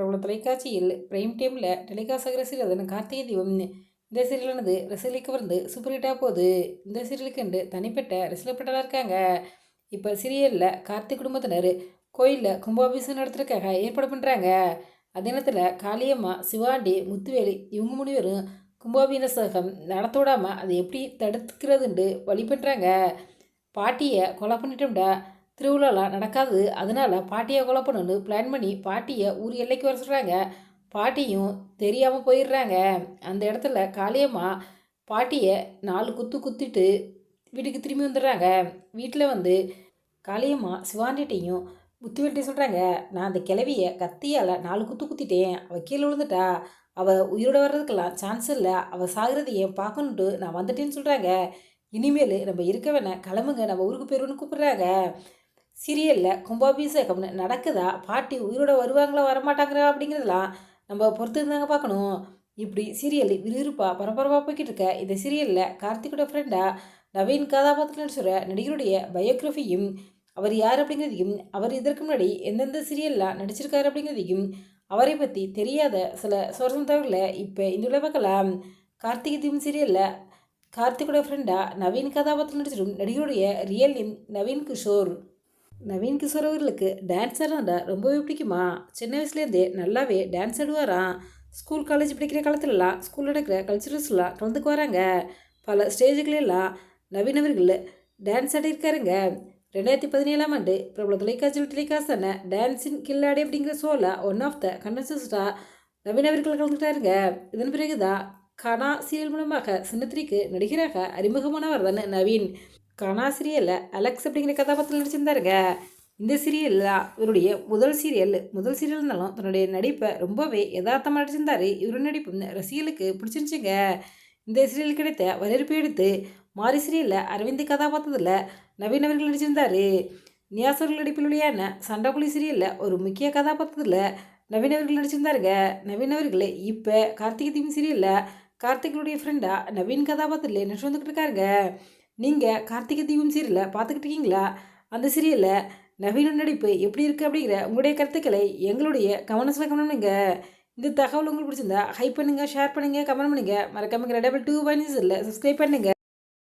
பிரபல தொலைக்காட்சியில் பிரைம் டைமில் டெலிகாஸ்ட் ஆகிற சீரியல் அதன் கார்த்திகை தீபம். இந்த சீரியலானது ரசிகர்களுக்கு வந்து சூப்பர் ஹிட்டாக போகுது. இந்த சீரியலுக்கு என்று தனிப்பட்ட ரசிகப்பட்டலாக இருக்காங்க. இப்போ சீரியலில் கார்த்திக் குடும்பத்தினர் கோயிலில் கும்பாபிஷேகம் நடத்துறதுக்காக ஏற்பாடு பண்ணுறாங்க. அதே நேரத்தில் காளியம்மா, சிவாண்டி, முத்துவேலி இவங்க முனிவரும் கும்பாபிஷேகம் நடத்த விடாமல் அதை எப்படி தடுக்கிறதுண்டு வழி பண்ணுறாங்க. பாட்டியை கொலை பண்ணிட்டோம்டா, திருவிழாலாம் நடக்காது, அதனால் பாட்டியை கொலை பண்ணணும்னு பிளான் பண்ணி பாட்டியை ஊர் எல்லைக்கு வர சொல்கிறாங்க. பாட்டியும் தெரியாமல் போயிடுறாங்க. அந்த இடத்துல காளியம்மா பாட்டியை 4 குத்து குத்திட்டு வீட்டுக்கு திரும்பி வந்துடுறாங்க. வீட்டில் வந்து காளியம்மா சிவாண்டிட்டையும் முத்துவேல்கிட்டையும் சொல்கிறாங்க, நான் அந்த கிழவியை கத்தியால் 4 குத்து குத்திட்டேன், அவள் கீழே விழுந்துட்டா, அவள் உயிரோட வர்றதுக்கெல்லாம் சான்ஸ் இல்லை, அவள் சாகிறது ஏன் பார்க்கணுன்ட்டு நான் வந்துட்டேன்னு சொல்கிறாங்க. இனிமேல் நம்ம இருக்க வேணாம், கிளம்புங்க, நம்ம ஊருக்கு போயிடுவோன்னு கூப்பிட்றாங்க. சீரியலில் கும்பாபிஷேகம்னு நடக்குதா, பாட்டி உயிரோட வருவாங்களா வரமாட்டாங்களா அப்படிங்கிறதெல்லாம் நம்ம பொறுத்து இருந்தாங்க பார்க்கணும். இப்படி சீரியல் விறுவிறுப்பாக பரபரப்பாக போய்கிட்டு இருக்க இந்த சீரியலில் கார்த்திகோட ஃப்ரெண்டாக நவீன் கதாபாத்திரம் நடிச்சுற நடிகருடைய பயோகிராஃபியும், அவர் யார் அப்படிங்கிறதையும், அவர் இதற்கு முன்னாடி எந்தெந்த சீரியல்லாம் நடிச்சிருக்காரு அப்படிங்கிறதையும், அவரை பற்றி தெரியாத சில சுவாரஸ்யம் தகவல்களை இப்போ இந்த பார்க்கலாம். கார்த்திகை தீபம் சீரியலில் கார்த்திகோட ஃப்ரெண்டாக நவீன் கதாபாத்திரம் நடிச்சிடும் நடிகருடைய ரியல் நேம் நவீன் கிஷோர். நவீன் கிஷோர் அவர்களுக்கு டான்ஸ் ஆடுறா ரொம்பவே பிடிக்குமா. சின்ன வயசுலேருந்தே நல்லாவே டான்ஸ் ஆடுவாராம். ஸ்கூல் காலேஜ் படிக்கிற காலத்துலலாம் ஸ்கூலில் நடக்கிற கல்ச்சுரல்ஸ்லாம் கலந்துக்கு வராங்க. பல ஸ்டேஜுகளெல்லாம் நவீன் அவர்கள் டான்ஸ் ஆடியிருக்காருங்க. 2017ஆம் ஆண்டு பிரபல தொலைக்காட்சியில் டெலிகாஸ்டான டான்ஸின் கில்லாடி அப்படிங்கிற ஷோவில் ஒன் ஆஃப் த கண்டஸ்டன்ஸாக நவீன் அவர்கள் கலந்துக்கிட்டாருங்க. இதன் பிறகு தான் கனா சீரியல் மூலமாக சின்னத்திரிக்கு நடிகராக அறிமுகமானவர் தானே நவீன். கனா சீரியலில் அலெக்ஸ் அப்படிங்கிற கதாபாத்திரம் நடிச்சிருந்தாருங்க. இந்த சீரியலில் இவருடைய முதல் சீரியல் இருந்தாலும் தன்னுடைய நடிப்பை ரொம்பவே யதார்த்தமாக நடிச்சிருந்தார். இவரு நடிப்பு ரசிகர்களுக்கு பிடிச்சிருந்துச்சுங்க. இந்த சீரியல் கிடைத்த வரவேற்பை எடுத்து மாரி சீரியலில் அரவிந்த் கதாபாத்திரத்தில் நவீன் அவர்கள் நடிச்சிருந்தார். நியாஸ் அவர்கள் நடிப்பில் வெளியான சண்டைக்குழி சீரியலில் ஒரு முக்கிய கதாபாத்திரத்தில் நவீன் அவர்கள் நடிச்சிருந்தாருங்க. நவீன் அவர்கள் இப்போ கார்த்திகை தீபம் சீரியலில் கார்த்திகளுடைய ஃப்ரெண்டாக நவீன் கதாபாத்திரத்தில் நடிச்சு வந்துக்கிட்டு இருக்காருங்க. நீங்கள் கார்த்திகை தீபம் சீரியலில் பார்த்துக்கிட்டு இருக்கீங்களா? அந்த சீரியலில் நவீன நடிப்பு எப்படி இருக்குது அப்படிங்கிற உங்களுடைய கருத்துக்களை எங்களுடைய கமெண்ட்ஸில் கமெண்ட் பண்ணுங்கள். இந்த தகவல் உங்களுக்கு பிடிச்சிருந்தா ஹைப் பண்ணுங்கள், ஷேர் பண்ணுங்கள், கமெண்ட் பண்ணுங்கள். மறக்காமல் 2 2 1 சப்ஸ்கிரைப் பண்ணுங்கள்.